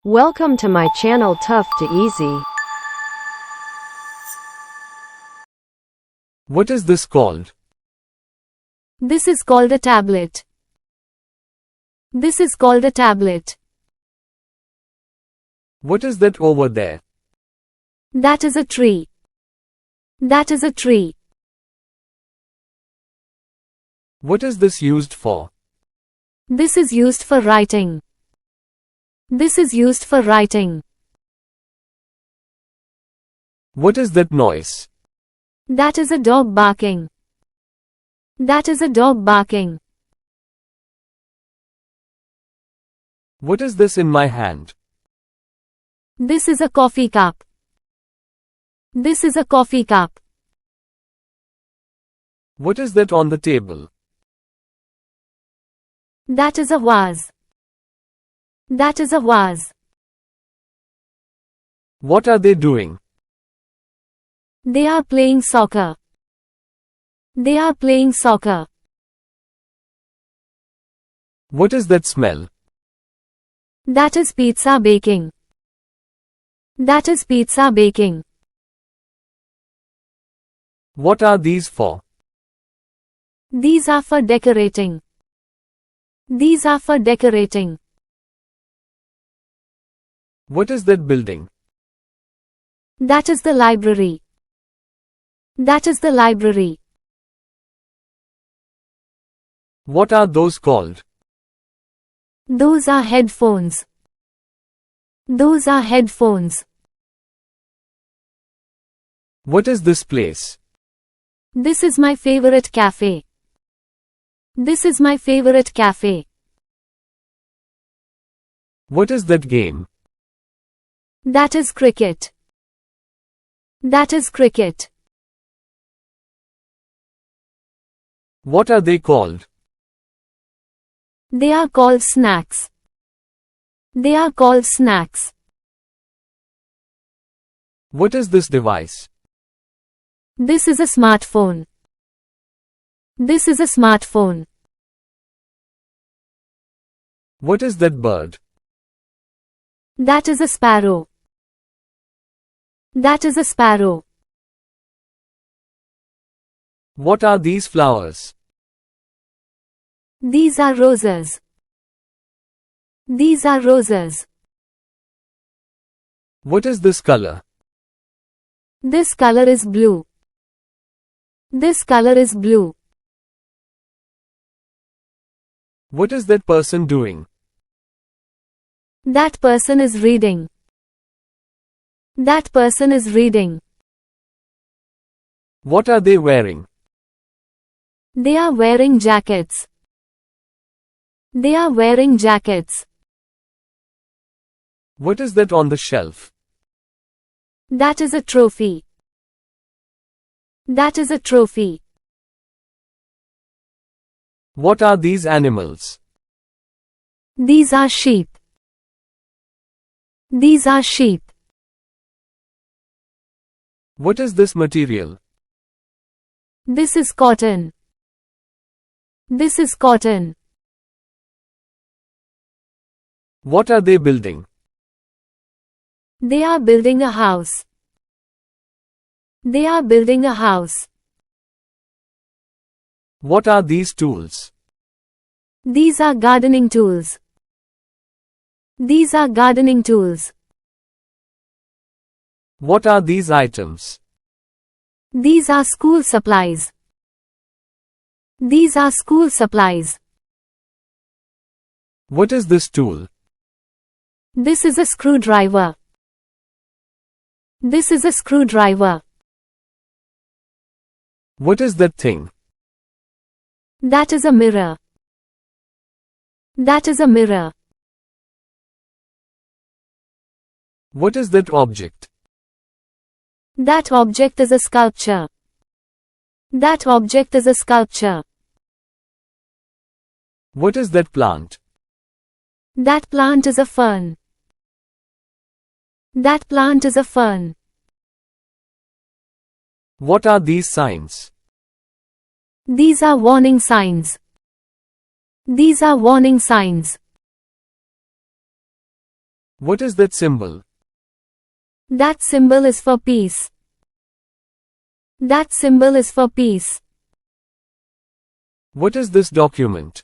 Welcome to my channel Tough to Easy. What is this called? This is called a tablet. This is called a tablet. What is that over there? That is a tree. That is a tree. What is this used for? This is used for writing. This is used for writing. What is that noise? That is a dog barking. That is a dog barking. What is this in my hand? This is a coffee cup. This is a coffee cup. What is that on the table? That is a vase. That is a vase. What are they doing? They are playing soccer. They are playing soccer. What is that smell? That is pizza baking. That is pizza baking. What are these for? These are for decorating. These are for decorating. What is that building? That is the library. That is the library. What are those called? Those are headphones. Those are headphones. What is this place? This is my favorite cafe. This is my favorite cafe. What is that game? That is cricket. That is cricket. What are they called? They are called snacks. They are called snacks. What is this device? This is a smartphone. This is a smartphone. What is that bird? That is a sparrow. That is a sparrow. What are these flowers? These are roses. These are roses. What is this color? This color is blue. This color is blue. What is that person doing? That person is reading. That person is reading. What are they wearing? They are wearing jackets. They are wearing jackets. What is that on the shelf? That is a trophy. That is a trophy. What are these animals? These are sheep. These are sheep. What is this material? This is cotton. This is cotton. What are they building? They are building a house. They are building a house. What are these tools? These are gardening tools. These are gardening tools. What are these items? These are school supplies. These are school supplies. What is this tool? This is a screwdriver. This is a screwdriver. What is that thing? That is a mirror. That is a mirror. What is that object? That object is a sculpture. That object is a sculpture. What is that plant? That plant is a fern. That plant is a fern. What are these signs? These are warning signs. These are warning signs. What is that symbol? That symbol is for peace. That symbol is for peace. What is this document?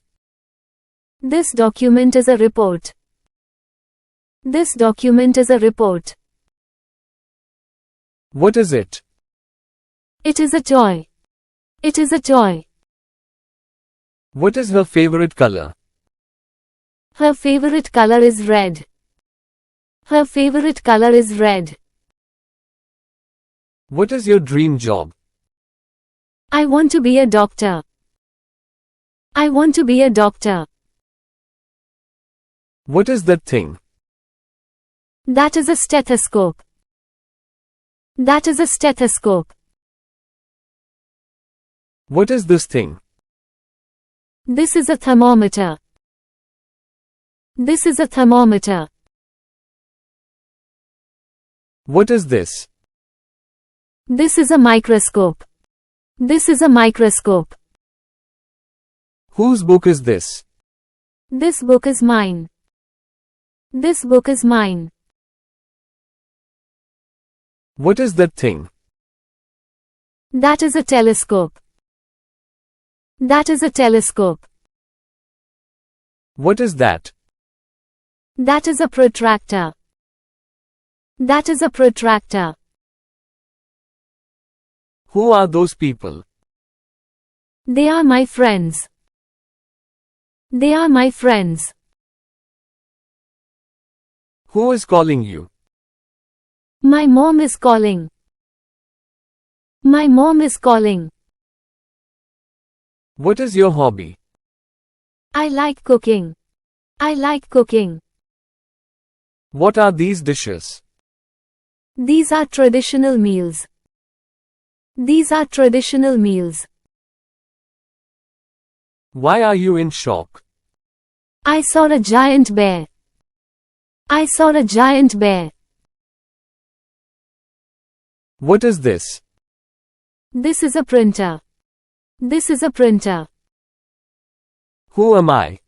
This document is a report. This document is a report. What is it? It is a toy. It is a toy. What is her favorite color? Her favorite color is red. Her favorite color is red. What is your dream job? I want to be a doctor. I want to be a doctor. What is that thing? That is a stethoscope. That is a stethoscope. What is this thing? This is a thermometer. This is a thermometer. What is this? This is a microscope. This is a microscope. Whose book is this? This book is mine. This book is mine. What is that thing? That is a telescope. That is a telescope. What is that? That is a protractor. That is a protractor. Who are those people? They are my friends. They are my friends. Who is calling you? My mom is calling. My mom is calling. What is your hobby? I like cooking. I like cooking. What are these dishes? These are traditional meals. These are traditional meals. Why are you in shock? I saw a giant bear. I saw a giant bear. What is this? This is a printer. This is a printer. Who am I?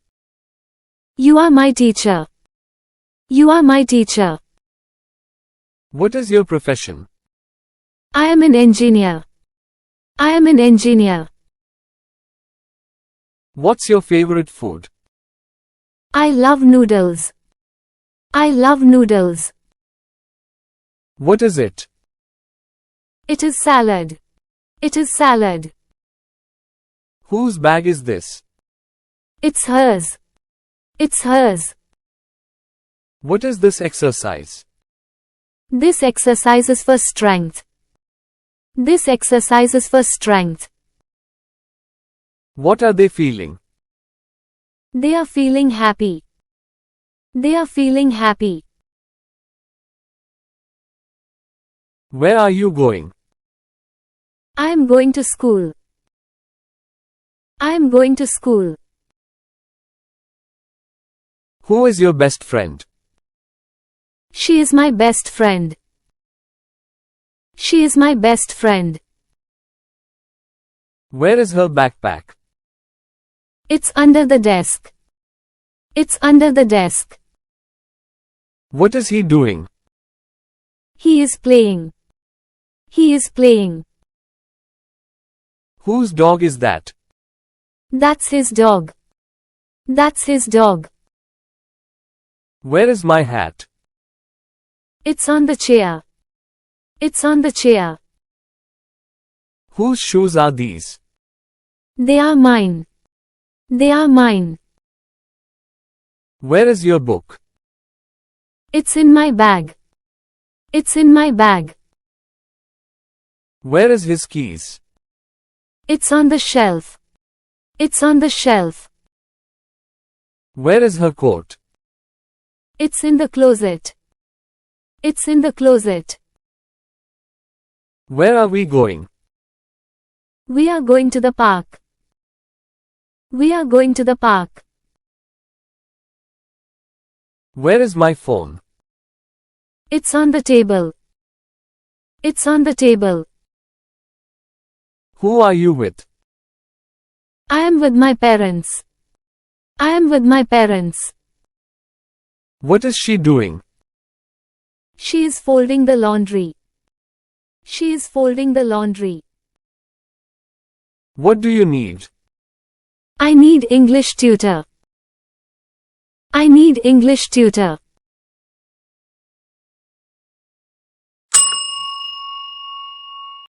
You are my teacher. You are my teacher. What is your profession? I am an engineer. I am an engineer. What's your favorite food? I love noodles. I love noodles. What is it? It is salad. It is salad. Whose bag is this? It's hers. It's hers. What is this exercise? This exercise is for strength. This exercise is for strength. What are they feeling? They are feeling happy. They are feeling happy. Where are you going? I am going to school. I am going to school. Who is your best friend? She is my best friend. She is my best friend. Where is her backpack? It's under the desk. It's under the desk. What is he doing? He is playing. He is playing. Whose dog is that? That's his dog. That's his dog. Where is my hat? It's on the chair. It's on the chair. Whose shoes are these? They are mine. They are mine. Where is your book? It's in my bag. It's in my bag. Where is his keys? It's on the shelf. It's on the shelf. Where is her coat? It's in the closet. It's in the closet. Where are we going? We are going to the park. We are going to the park. Where is my phone? It's on the table. It's on the table. Who are you with? I am with my parents. I am with my parents. What is she doing? She is folding the laundry. She is folding the laundry. What do you need? I need English tutor. I need English tutor.